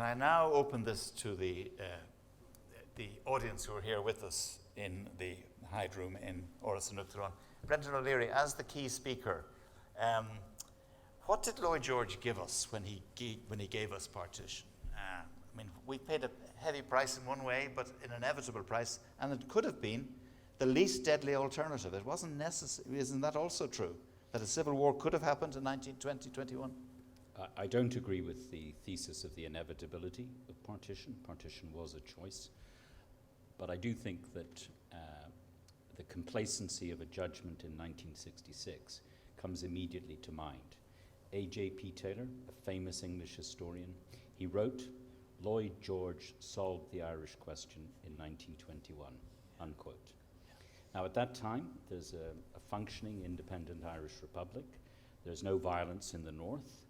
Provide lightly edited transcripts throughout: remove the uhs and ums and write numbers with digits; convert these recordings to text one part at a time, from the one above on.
can I now open this to the audience who are here with us in the Hyde Room in Áras an Uachtaráin. Brendan O'Leary, as the key speaker, what did Lloyd George give us when he gave us partition? I mean, we paid a heavy price in one way, but an inevitable price, and it could have been the least deadly alternative. It wasn't necessary. Isn't that also true? That a civil war could have happened in 1920-21? I don't agree with the thesis of the inevitability of partition. Partition was a choice. But I do think that the complacency of a judgment in 1966 comes immediately to mind. A.J.P. Taylor, a famous English historian, he wrote, "Lloyd George solved the Irish question in 1921, unquote. Now at that time, there's a functioning independent Irish Republic. There's no violence in the north.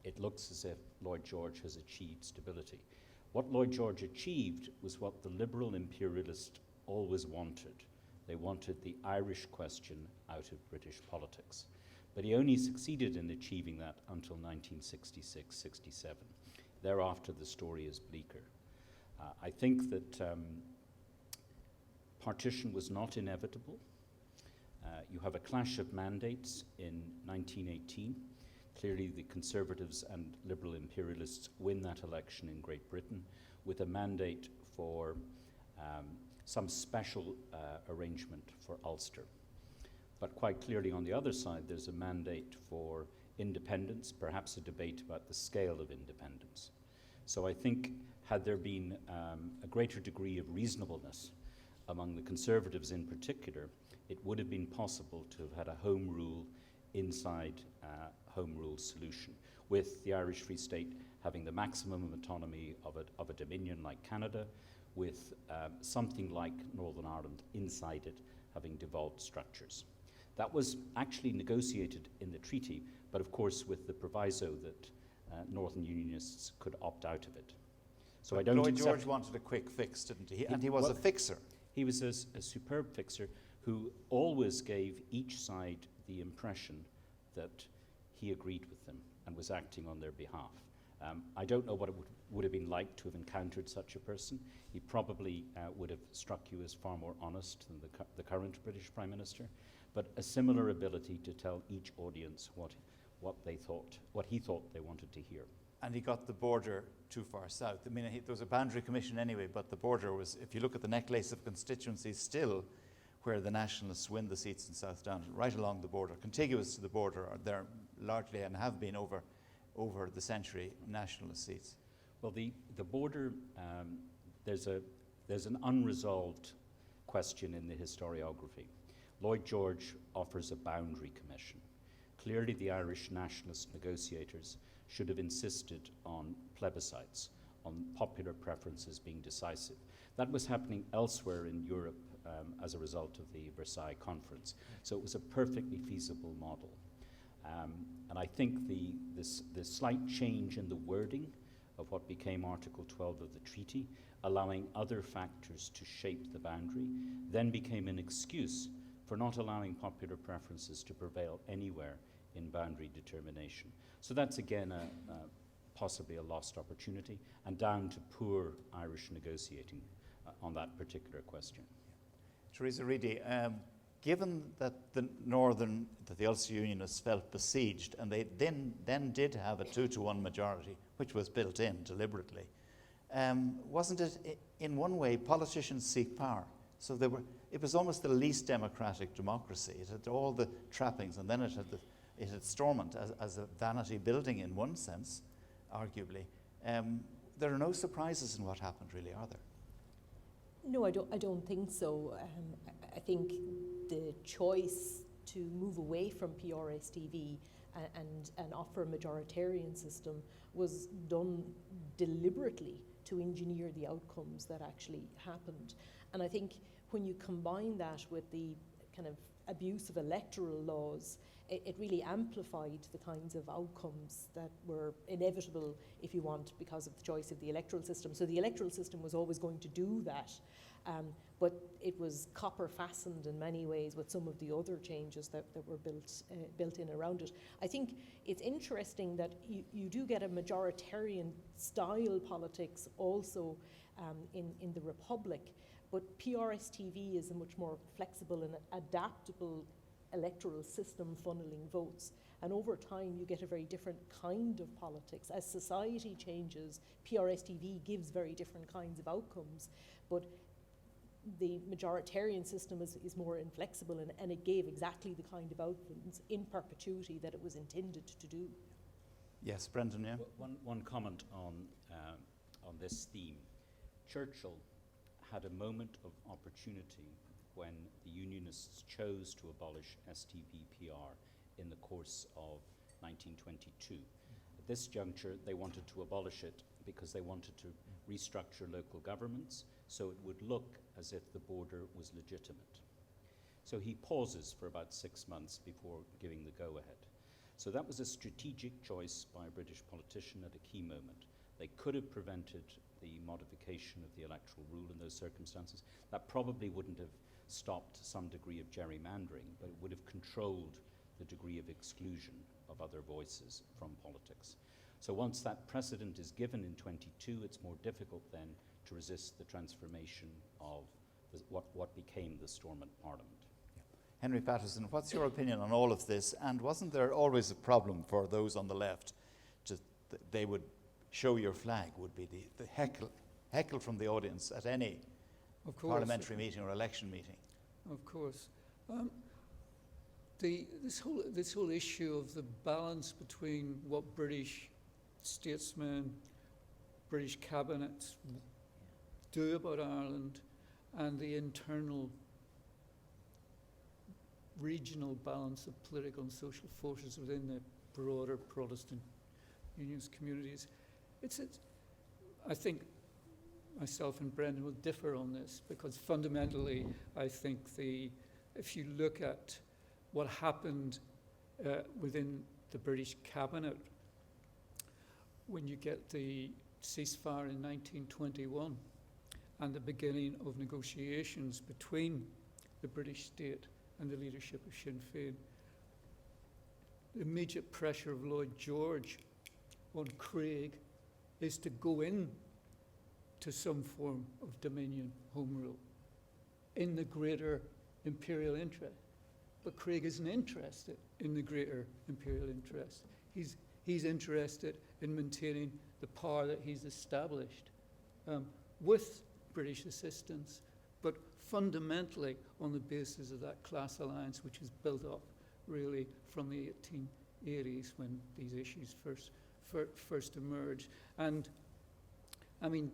It looks as if Lloyd George has achieved stability. What Lloyd George achieved was what the liberal imperialists always wanted. They wanted the Irish question out of British politics. But he only succeeded in achieving that until 1966-67. Thereafter, the story is bleaker. I think that partition was not inevitable. You have a clash of mandates in 1918. Clearly, the Conservatives and Liberal imperialists win that election in Great Britain with a mandate for some special arrangement for Ulster. But quite clearly on the other side, there's a mandate for independence, perhaps a debate about the scale of independence. So I think had there been a greater degree of reasonableness among the Conservatives in particular, it would have been possible to have had a home rule inside home rule solution, with the Irish Free State having the maximum of autonomy of a dominion like Canada, with something like Northern Ireland inside it having devolved structures. That was actually negotiated in the treaty, but of course with the proviso that Northern Unionists could opt out of it. So but I don't. Lloyd George wanted a quick fix, didn't he? And he was a fixer. He was a superb fixer who always gave each side the impression that he agreed with them and was acting on their behalf. I don't know what it would have been like to have encountered such a person. He probably would have struck you as far more honest than the current British Prime Minister, but a similar ability to tell each audience what he thought they wanted to hear. And he got the border too far south. I mean, there was a boundary commission anyway, but the border was, if you look at the necklace of constituencies, still where the Nationalists win the seats in South Down, right along the border, contiguous to the border, are there largely and have been over the century Nationalist seats. Well, the border, there's an unresolved question in the historiography. Lloyd George offers a boundary commission. Clearly, the Irish nationalist negotiators should have insisted on plebiscites, on popular preferences being decisive. That was happening elsewhere in Europe as a result of the Versailles Conference. So it was a perfectly feasible model. And I think the slight change in the wording of what became Article 12 of the treaty, allowing other factors to shape the boundary, then became an excuse for not allowing popular preferences to prevail anywhere in boundary determination. So that's again possibly a lost opportunity, and down to poor Irish negotiating on that particular question. Theresa Reedy, given that the Ulster Unionists felt besieged, and they then did have a 2-to-1 majority, which was built in deliberately, wasn't it in one way politicians seek power? So it was almost the least democratic democracy. It had all the trappings, and then it had Stormont as a vanity building in one sense, arguably. There are no surprises in what happened, really, are there? No, I don't think so. I think the choice to move away from PRSTV and offer a majoritarian system was done deliberately to engineer the outcomes that actually happened. And I think when you combine that with the kind of abuse of electoral laws, it really amplified the kinds of outcomes that were inevitable, if you want, because of the choice of the electoral system. So the electoral system was always going to do that. But it was copper fastened in many ways with some of the other changes that were built in around it. I think it's interesting that you do get a majoritarian style politics also in the Republic, but PRS-TV is a much more flexible and adaptable electoral system funneling votes. And over time, you get a very different kind of politics. As society changes, PRS-TV gives very different kinds of outcomes, but the majoritarian system is more inflexible, and it gave exactly the kind of outcomes in perpetuity that it was intended to do. Yes, Brendan, yeah? One comment on this theme. Churchill had a moment of opportunity when the Unionists chose to abolish STV-PR in the course of 1922. At this juncture, they wanted to abolish it because they wanted to restructure local governments so it would look as if the border was legitimate. So he pauses for about 6 months before giving the go-ahead. So that was a strategic choice by a British politician at a key moment. They could have prevented the modification of the electoral rule in those circumstances. That probably wouldn't have stopped some degree of gerrymandering, but it would have controlled the degree of exclusion of other voices from politics. So once that precedent is given in 22, it's more difficult then to resist the transformation of what became the Stormont Parliament. Henry Patterson, what's your opinion on all of this? And wasn't there always a problem for those on the left? They would show your flag, would be the heckle from the audience at any parliamentary meeting or election meeting. Of course. This whole issue of the balance between what British statesmen, British cabinets do about Ireland and the internal regional balance of political and social forces within the broader Protestant unionist communities. I think myself and Brendan will differ on this, because fundamentally I think if you look at what happened within the British cabinet when you get the ceasefire in 1921 and the beginning of negotiations between the British state and the leadership of Sinn Féin, the immediate pressure of Lloyd George on Craig is to go in to some form of Dominion home rule in the greater imperial interest. But Craig isn't interested in the greater imperial interest. He's interested in maintaining the power that he's established with British assistance, but fundamentally on the basis of that class alliance which was built up really from the 1880s when these issues first emerged. And I mean,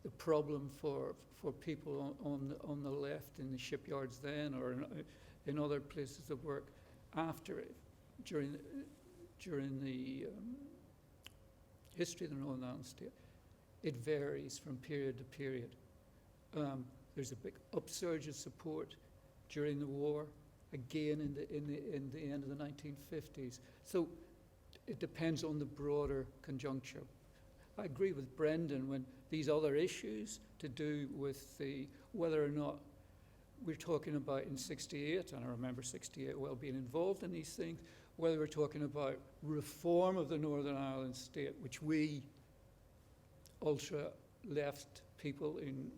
the problem for people on the left in the shipyards then, or in other places of work after it, during the history of the Northern Ireland state, it varies from period to period. There's a big upsurge of support during the war, again in the end of the 1950s. So it depends on the broader conjuncture. I agree with Brendan when these other issues to do with whether or not we're talking about in 68, and I remember 68 well being involved in these things, whether we're talking about reform of the Northern Ireland state, which we ultra-left people in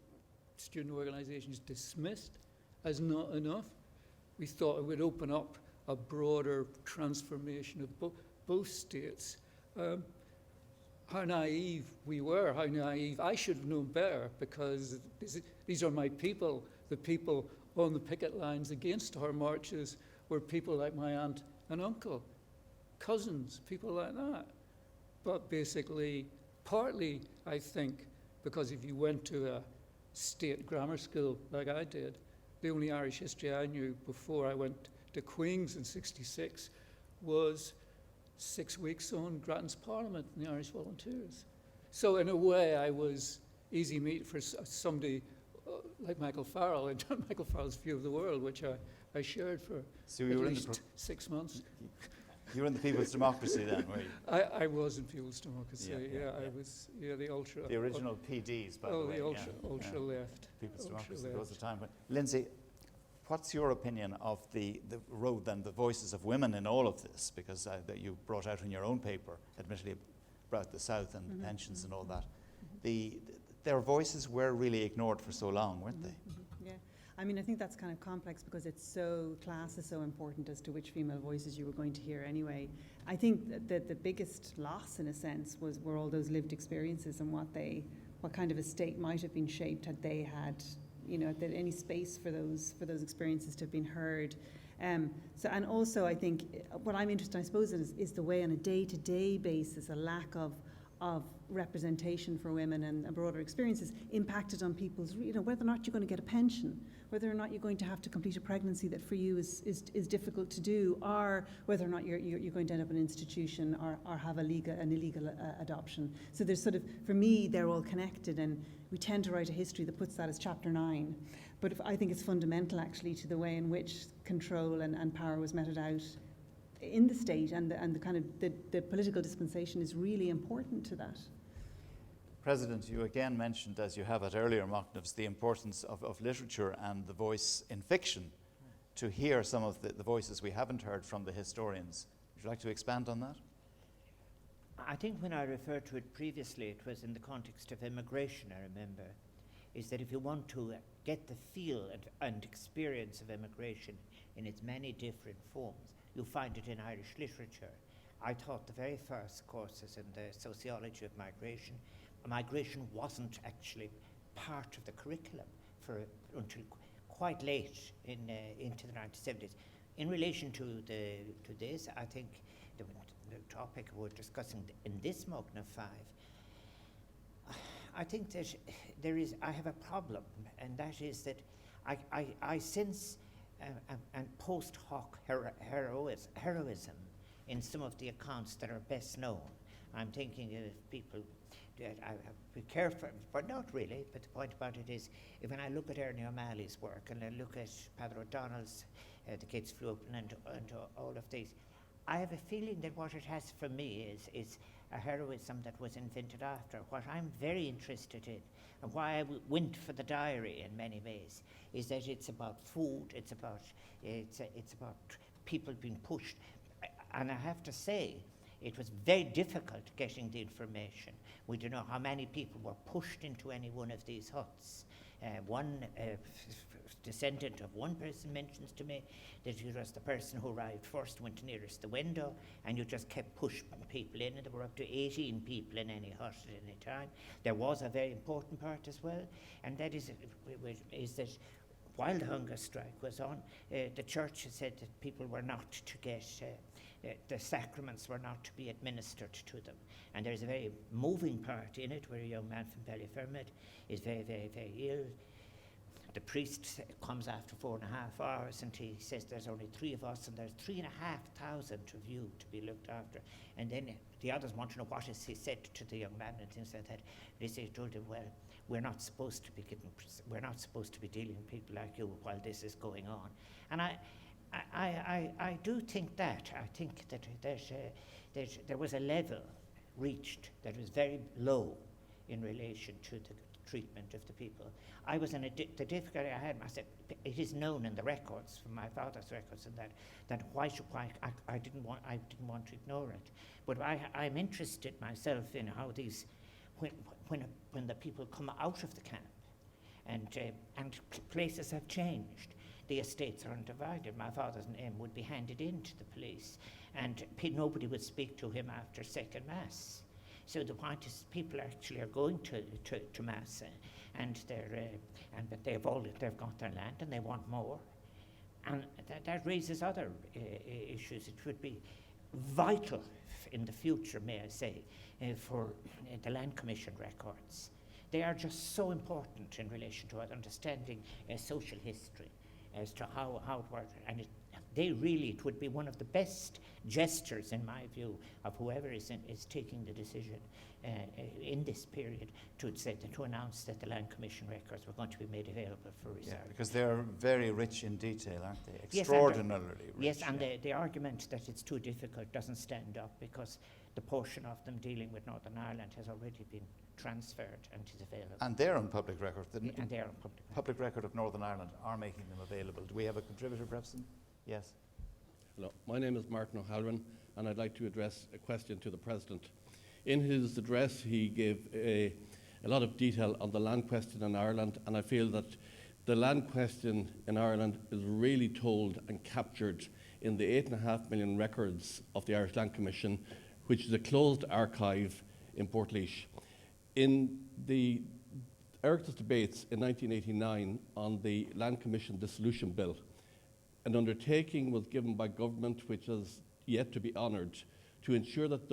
student organisations dismissed as not enough. We thought it would open up a broader transformation of both states. How naive we were, how naive. I should have known better, because these are my people. The people on the picket lines against our marches were people like my aunt and uncle, cousins, people like that. But basically, partly, I think, because if you went to a state grammar school like I did, the only Irish history I knew before I went to Queen's in '66 was 6 weeks on Grattan's Parliament and the Irish Volunteers. So in a way, I was easy meat for somebody like Michael Farrell, and Michael Farrell's view of the world, which I shared for at least 6 months. You were in the People's Democracy then, were you? I was in People's Democracy, I was, the ultra. The original PDs, by the way. The ultra left. People's Ultra Democracy, left. there was a time when. Lindsay, what's your opinion of the road and the voices of women in all of this? Because that you brought out in your own paper, admittedly about the South and pensions and all that. Their voices were really ignored for so long, weren't they? Yeah, I mean, I think that's kind of complex because class is so important as to which female voices you were going to hear anyway. I think that the biggest loss, in a sense, were all those lived experiences and what kind of a state might have been shaped had they had, any space for those experiences to have been heard. And also I think what I'm interested, I suppose, is the way on a day-to-day basis a lack of representation for women and broader experiences impacted on people's, whether or not you're going to get a pension, whether or not you're going to have to complete a pregnancy that for you is difficult to do, or whether or not you're going to end up in an institution or have an illegal adoption. So there's sort of, for me, they're all connected, and we tend to write a history that puts that as chapter 9. But I think it's fundamental actually to the way in which control and power was meted out in the state, and the kind of the political dispensation is really important to that. President, you again mentioned, as you have at earlier Machnamhs, the importance of literature and the voice in fiction to hear some of the voices we haven't heard from the historians. Would you like to expand on that? I think when I referred to it previously, it was in the context of immigration, I remember, is that if you want to get the feel and experience of immigration in its many different forms, you find it in Irish literature. I taught the very first courses in the sociology of migration. Migration wasn't actually part of the curriculum until quite late into the 1970s. In relation to this, I think the topic we're discussing in this Machnamh 5, I think that I have a problem, and that is that I sense and post hoc heroism in some of the accounts that are best known. I'm thinking of people that I have to be careful, but not really. But the point about it is, when I look at Ernie O'Malley's work and I look at Padre O'Donnell's The Gates Flew Open and all of these, I have a feeling that what it has for me is a heroism that was invented after. What I'm very interested in, and why I went for the diary in many ways, is that it's about food, it's about people being pushed. And I have to say, it was very difficult getting the information. We don't know how many people were pushed into any one of these huts. One descendant of one person mentions to me that he was the person who arrived first, went nearest the window, and you just kept pushing people in, and there were up to 18 people in any hut at any time. There was a very important part as well, and that is that while the hunger strike was on, the church said that people were not to get, the sacraments were not to be administered to them. And there's a very moving part in it where a young man from Ballyfermot is very, very, very ill. The priest comes after 4.5 hours and he says there's only 3 of us and there's 3,500 of you to be looked after. And then the others want to know what is he said to the young man and things like that. They told him, well, we're not supposed to be dealing with people like you while this is going on. And I do think that. I think that there was a level reached that was very low in relation to the treatment of the people. I was in the difficulty I had. I said it is known in the records from my father's records, and that why I didn't want to ignore it. But I'm interested myself in how these when the people come out of the camp, and places have changed. The estates are undivided. My father's name would be handed in to the police, and nobody would speak to him after second mass. So the point is, people actually are going to mass, and but they've got their land and they want more, and that raises other issues. It would be vital in the future, may I say, for the Land Commission records. They are just so important in relation to understanding social history as to how it works, and they really, it would be one of the best gestures, in my view, of whoever is taking the decision in this period to announce that the Land Commission records were going to be made available for research. Yeah, because they're very rich in detail, aren't they? Yes, Extraordinarily rich. Yes, and yeah. the argument that it's too difficult doesn't stand up, because the portion of them dealing with Northern Ireland has already been transferred and is available. And they're on public record. The And they are on public record. public record of Northern Ireland are making them available. Do we have a contributor, perhaps? Yes. Hello, my name is Martin O'Halloran, and I'd like to address a question to the President. In his address, he gave a lot of detail on the land question in Ireland, and I feel that the land question in Ireland is really told and captured in the 8.5 million records of the Irish Land Commission, which is a closed archive in Portlaoise. In the Oireachtas debates in 1989 on the Land Commission Dissolution Bill, an undertaking was given by government which has yet to be honoured to ensure that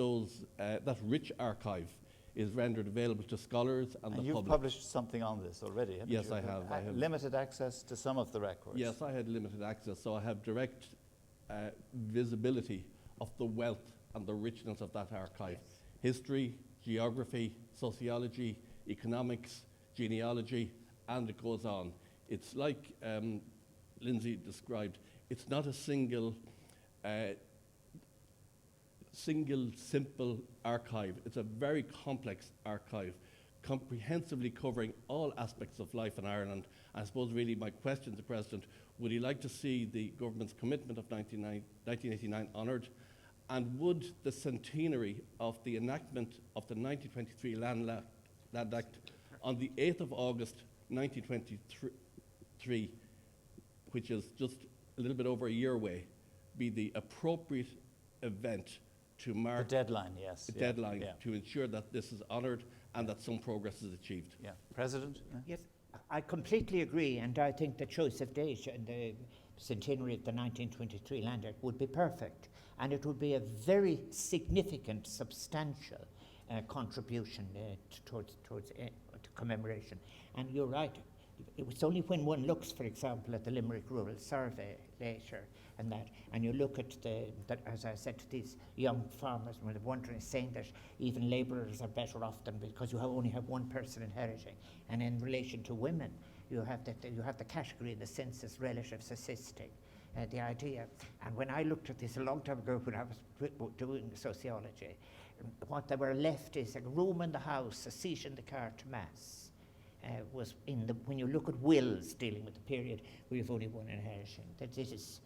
that rich archive is rendered available to scholars and the you've public. published something on this already, haven't Yes, you? I have. I have. Limited access to some of the records. Yes, I had limited access, so I have direct visibility of the wealth and the richness of that archive. Yes. History, geography, sociology, economics, genealogy, and it goes on. It's like Lindsay described, it's not a single, simple archive. It's a very complex archive, comprehensively covering all aspects of life in Ireland. I suppose really my question to the President, would he like to see the government's commitment of 1989 honoured? And would the centenary of the enactment of the 1923 Land Act on the 8th of August 1923, which is just a little bit over a year away, be the appropriate event to mark The deadline, yes. the yeah, deadline yeah. to ensure that this is honoured and that some progress is achieved? Yeah. President? Yes, I completely agree, and I think the choice of date and the centenary of the 1923 Land Act would be perfect, and it would be a very significant, substantial contribution towards commemoration. And you're right, it was only when one looks, for example, at the Limerick Rural Survey later, and you look at that, as I said to these young farmers, when they're wondering, saying that even labourers are better off than because you only have one person inheriting. And in relation to women, you have the category in the census relatives assisting. The idea, and when I looked at this a long time ago when I was doing sociology, what they were left is a room in the house, a seat in the car to mass. Was when you look at wills dealing with the period where you've only one inheriting, that this is,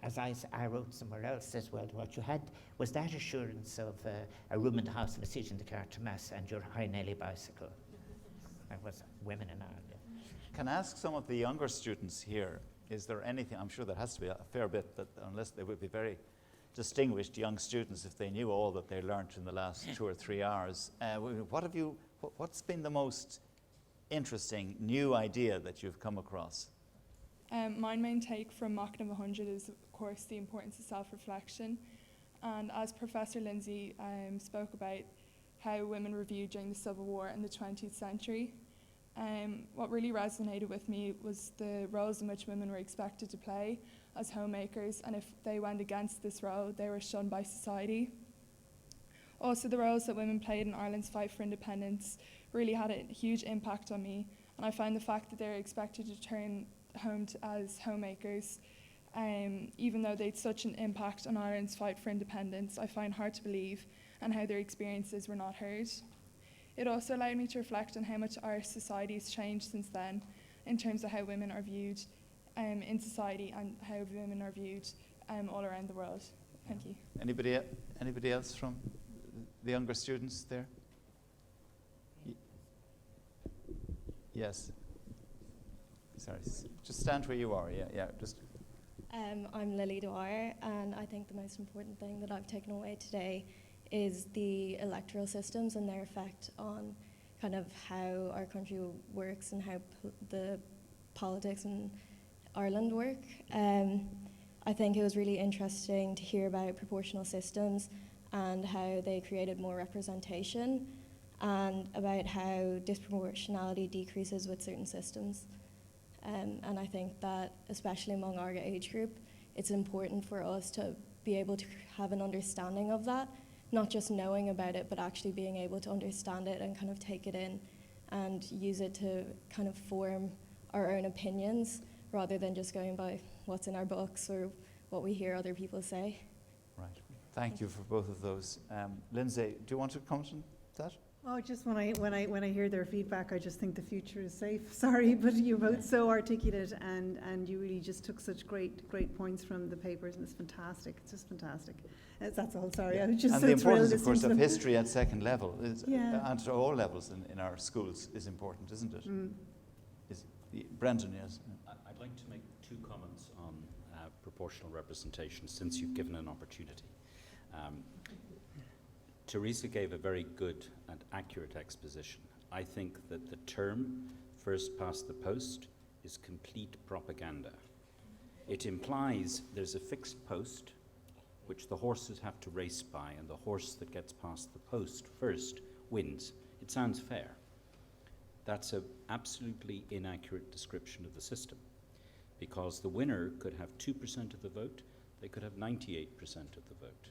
as I wrote somewhere else as well, what you had was that assurance of a room in the house and a seat in the car to mass and your high Nelly bicycle. That was women in Ireland. Can I ask some of the younger students here, is there anything, I'm sure there has to be a fair bit, that unless they would be very distinguished young students if they knew all that they learnt in the last 2 or 3 hours. What's been the most interesting new idea that you've come across? My main take from Machnamh 100 is, of course, the importance of self-reflection. And as Professor Lindsay spoke about how women were viewed during the Civil War in the 20th century, what really resonated with me was the roles in which women were expected to play as homemakers, and if they went against this role, they were shunned by society. Also, the roles that women played in Ireland's fight for independence really had a huge impact on me, and I find the fact that they were expected to return home as homemakers, even though they had such an impact on Ireland's fight for independence, I find hard to believe, and how their experiences were not heard. It also allowed me to reflect on how much our society has changed since then, in terms of how women are viewed in society and how women are viewed all around the world. Thank you. Anybody else from the younger students there? Yes. Sorry, just stand where you are. Yeah, just. I'm Lily Dwyer, and I think the most important thing that I've taken away today is the electoral systems and their effect on kind of how our country works and how the politics in Ireland work. I think it was really interesting to hear about proportional systems and how they created more representation, and about how disproportionality decreases with certain systems. And I think that, especially among our age group, it's important for us to be able to have an understanding of that, not just knowing about it, but actually being able to understand it and kind of take it in and use it to kind of form our own opinions rather than just going by what's in our books or what we hear other people say. Right. Thank you for both of those. Lindsay, do you want to comment on that? Oh, just when I hear their feedback, I just think the future is safe. Sorry, but you're both so articulate, and you really just took such great points from the papers, and it's fantastic. It's just fantastic. That's all. Sorry, I was just and so the importance, thrilled of course, listening of to them. history at second level is, Yeah. and at all levels in our schools is important, isn't it? Brendan, yes. I'd like to make two comments on proportional representation, since you've given an opportunity. Teresa gave a very good and accurate exposition. I think that the term first past the post is complete propaganda. It implies there's a fixed post which the horses have to race by, and the horse that gets past the post first wins. It sounds fair. That's an absolutely inaccurate description of the system, because the winner could have 2% of the vote, they could have 98% of the vote.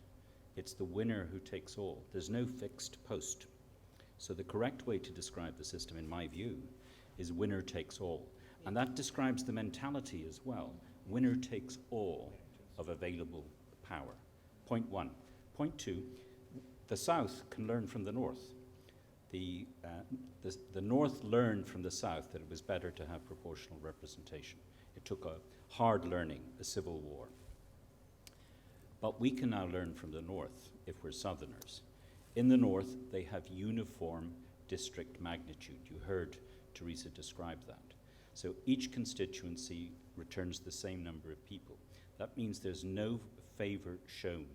It's the winner who takes all. There's no fixed post. So the correct way to describe the system, in my view, is winner takes all. And that describes the mentality as well. Winner takes all of available power. Point one. Point two, the South can learn from the North. The North learned from the South that it was better to have proportional representation. It took a hard learning, a civil war. But we can now learn from the North if we're Southerners. In the North, they have uniform district magnitude. You heard Teresa describe that. So each constituency returns the same number of people. That means there's no favour shown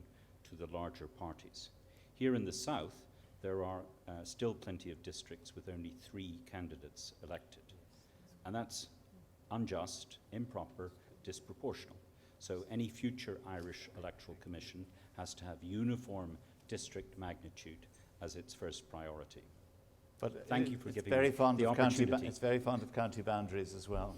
to the larger parties. Here in the South, there are still plenty of districts with only 3 candidates elected. And that's unjust, improper, disproportional. So any future Irish Electoral Commission has to have uniform district magnitude as its first priority. But thank you for giving very me fond the of county opportunity. it's very fond of county boundaries as well,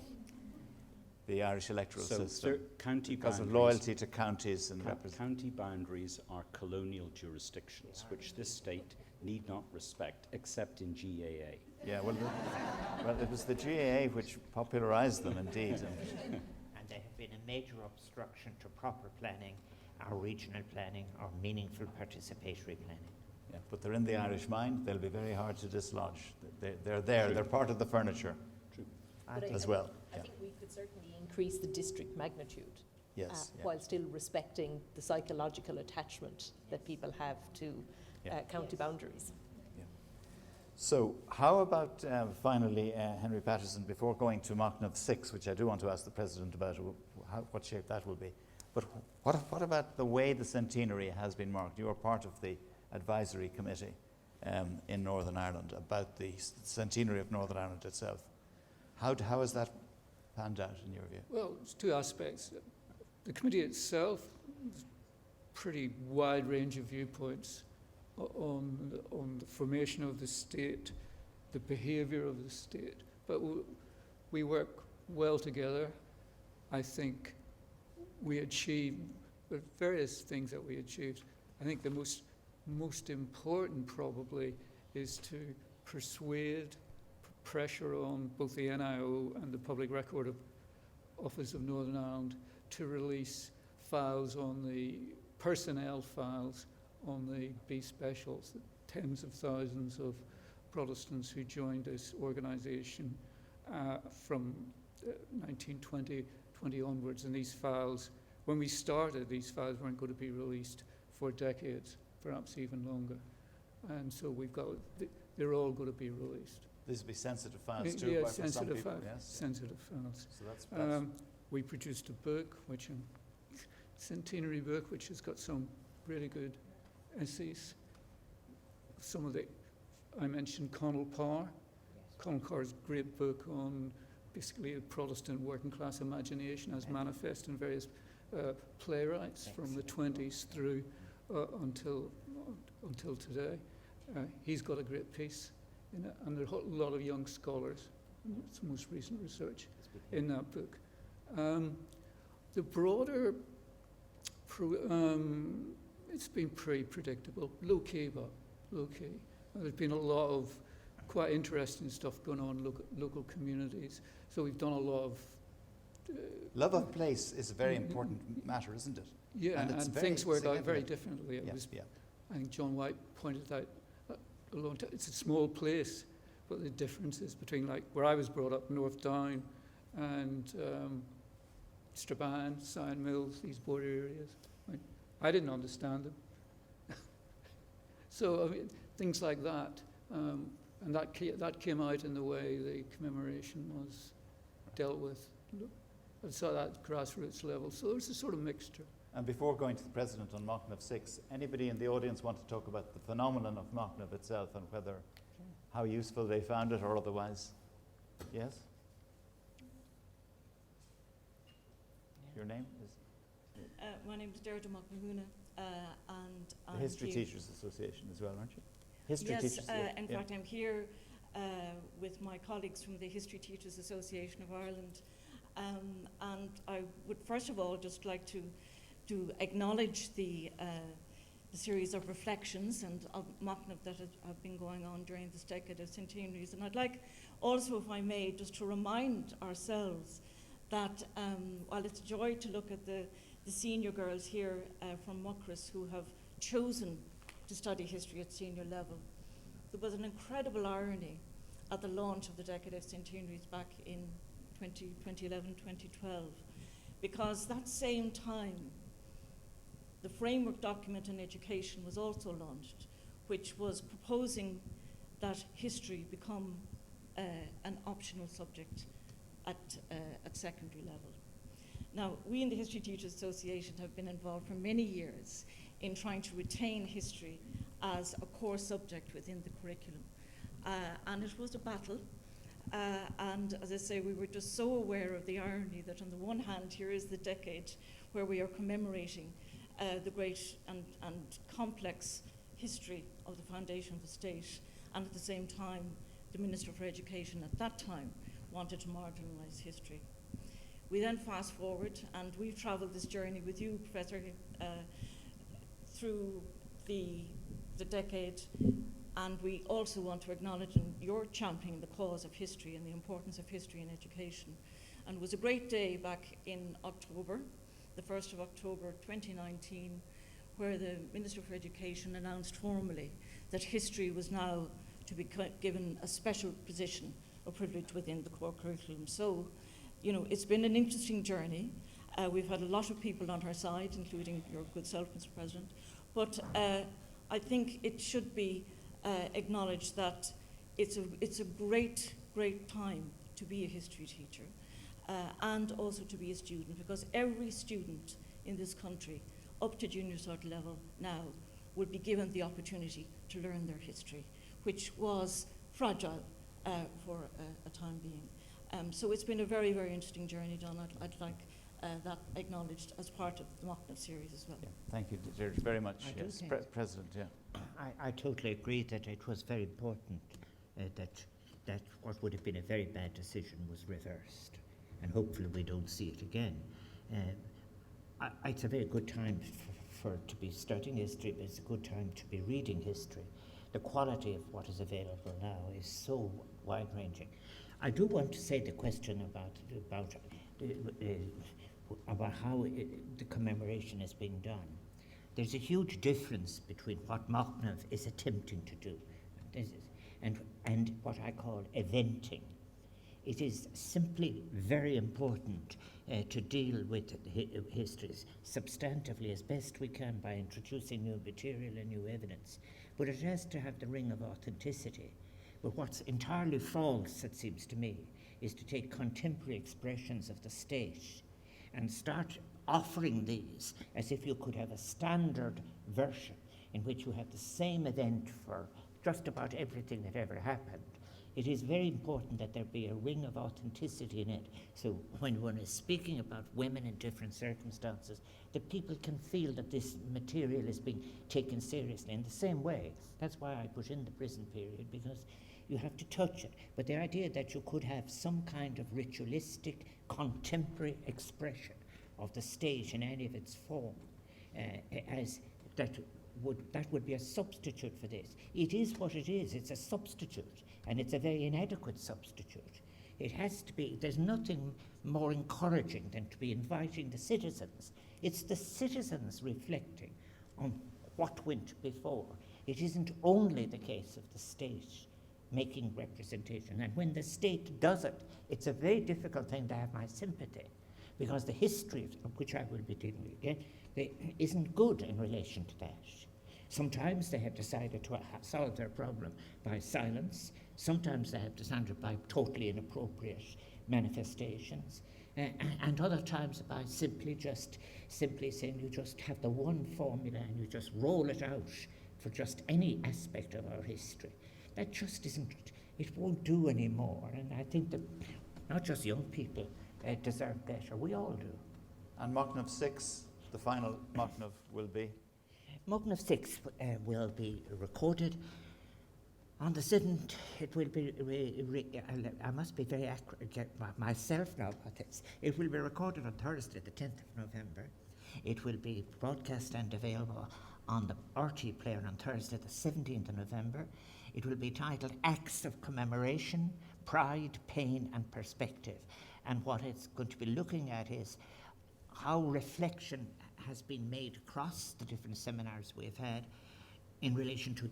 the Irish electoral system, County because of boundaries- loyalty to counties and County boundaries are colonial jurisdictions, which this state need not respect, except in GAA. Yeah, well, it was the GAA which popularised them, indeed. And they have been a major obstruction to proper planning, our regional planning, or meaningful participatory planning. Yeah, but they're in the Irish mind. They'll be very hard to dislodge. They're there. They're part of the furniture as well. I think we could certainly increase the district magnitude, Yes. while still respecting the psychological attachment that people have to county boundaries. So how about finally, Henry Patterson, before going to Machnamh 6, which I do want to ask the President about what shape that will be. But what about the way the centenary has been marked? You are part of the advisory committee in Northern Ireland about the centenary of Northern Ireland itself. How has that panned out in your view? Well, it's 2 aspects. The committee itself, pretty wide range of viewpoints on the formation of the state, the behaviour of the state. But we work well together. I think we achieved various things that we achieved. I think the most important probably is to persuade, pressure on both the NIO and the Public Record Office of Northern Ireland to release files on the personnel files on the B specials, the tens of thousands of Protestants who joined this organisation from 1920 onwards. And these files, when we started, these files weren't going to be released for decades, perhaps even longer. And so they're all going to be released. These will be sensitive files too, Yeah, for some sensitive people. files. Yes. Sensitive files. So that's We produced a book, Centenary book, which has got some really good essays. I mentioned Conal Parr. Conal Parr's great book on basically a Protestant working class imagination as manifest in various playwrights from the 20s through until today. He's got a great piece in it, and there are a lot of young scholars. It's the most recent research in that book. The broader It's been pretty predictable, low-key, but low-key. There's been a lot of quite interesting stuff going on in local communities. So we've done a lot of... Love of place is a very important matter, isn't it? Yeah, And it's and very things work out very significant. differently. Yes, yeah. I think John White pointed out a long time, it's a small place, but the differences between like where I was brought up, North Down, and Strabane, Sion Mills, these border areas. I didn't understand them. So I mean, things like that, and that came out in the way the commemoration was dealt with. I saw that at grassroots level. So there's a sort of mixture. And before going to the President on Machnamh 6, anybody in the audience want to talk about the phenomenon of Machnamh itself and whether, how useful they found it or otherwise? Yes? Your name is? My name is Derda Machnamh, and The I'm History here. Teachers Association as well, aren't you? History Yes, Teachers. in fact, I'm here with my colleagues from the History Teachers Association of Ireland, and I would first of all just like to acknowledge the series of reflections and of Machnamh that have been going on during this decade of centenaries. And I'd like also, if I may, just to remind ourselves that while it's a joy to look at the senior girls here from Muckross who have chosen to study history at senior level, there was an incredible irony at the launch of the Decade of Centenaries back in 2011, 2012, because that same time the framework document on education was also launched, which was proposing that history become an optional subject at secondary level. Now, we in the History Teachers Association have been involved for many years in trying to retain history as a core subject within the curriculum. And it was a battle. And as I say, we were just so aware of the irony that on the one hand, here is the decade where we are commemorating the great and complex history of the foundation of the state. And at the same time, the Minister for Education at that time wanted to marginalise history. We then fast forward, and we've travelled this journey with you, Professor, through the decade, and we also want to acknowledge your championing the cause of history and the importance of history in education. And it was a great day back in October, the 1st of October 2019, where the Minister for Education announced formally that history was now to be given a special position of privilege within the core curriculum. So, you know, it's been an interesting journey. We've had a lot of people on our side, including your good self, Mr. President. But I think it should be acknowledged that it's a great, great time to be a history teacher and also to be a student, because every student in this country up to junior cert level now will be given the opportunity to learn their history, which was fragile for a time being. So it's been a very, very interesting journey, Don. I'd like that acknowledged as part of the Machnamh series as well. Yeah. Thank you, George, very much. I do Yes, think- President, yeah. I totally agree that it was very important that what would have been a very bad decision was reversed, and hopefully we don't see it again. It's a very good time to be studying history, but it's a good time to be reading history. The quality of what is available now is so wide-ranging. I do want to say the question about how the commemoration is being done. There's a huge difference between what Machnamh is attempting to do and what I call eventing. It is simply very important to deal with histories substantively as best we can by introducing new material and new evidence. But it has to have the ring of authenticity. But what's entirely false, it seems to me, is to take contemporary expressions of the state and start offering these as if you could have a standard version in which you have the same event for just about everything that ever happened. It is very important that there be a ring of authenticity in it, so when one is speaking about women in different circumstances, that people can feel that this material is being taken seriously. In the same way, that's why I put in the prison period, because you have to touch it. But the idea that you could have some kind of ritualistic, contemporary expression of the state in any of its form as that would be a substitute for this. It is what it is. It's a substitute, and it's a very inadequate substitute. It has to be, there's nothing more encouraging than to be inviting the citizens. It's the citizens reflecting on what went before. It isn't only the case of the state making representation. And when the state does it, it's a very difficult thing to have my sympathy, because the history of which I will be dealing with again isn't good in relation to that. Sometimes they have decided to solve their problem by silence. Sometimes they have decided by totally inappropriate manifestations. And other times by simply saying you just have the one formula and you just roll it out for just any aspect of our history. That just isn't, it won't do anymore. And I think that not just young people deserve better, we all do. And Machnamh 6, the final Machnamh will be? Machnamh 6 will be recorded. On the 7th, it will be, I must be very accurate myself now about this. It will be recorded on Thursday, the 10th of November. It will be broadcast and available on the RT player on Thursday, the 17th of November. It will be titled Acts of Commemoration, Pride, Pain and Perspective. And what it's going to be looking at is how reflection has been made across the different seminars we've had in relation to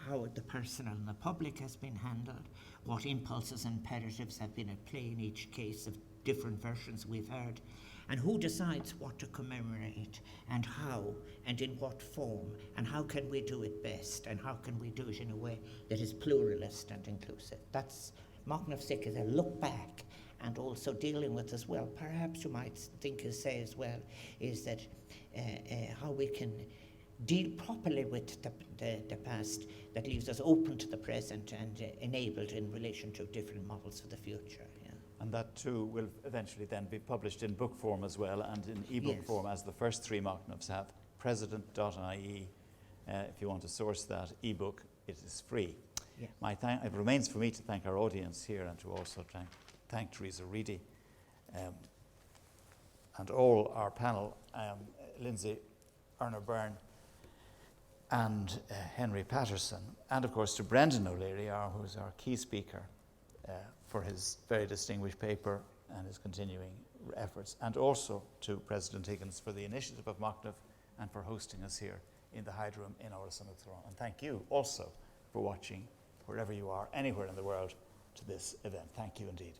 how the personal and the public has been handled, what impulses and imperatives have been at play in each case of different versions we've heard, and who decides what to commemorate, and how, and in what form, and how can we do it best, and how can we do it in a way that is pluralist and inclusive. That's Machnamh 6 is a look back, and also dealing with as well, perhaps you might say as well, is that how we can deal properly with the past that leaves us open to the present and enabled in relation to different models for the future. Yeah. And that too will eventually then be published in book form as well, and in ebook form, as the first 3 Machnamhs have. President.ie, if you want to source that ebook, it is free. Yeah. It remains for me to thank our audience here, and to also thank Teresa Reedy and all our panel, Lindsay Erna Byrne and Henry Patterson, and of course to Brendan O'Leary, who's our key speaker for his very distinguished paper and his continuing efforts, and also to President Higgins for the initiative of Machnamh and for hosting us here in the Hyde Room in Electoral. And thank you also for watching, wherever you are, anywhere in the world, to this event. Thank you indeed.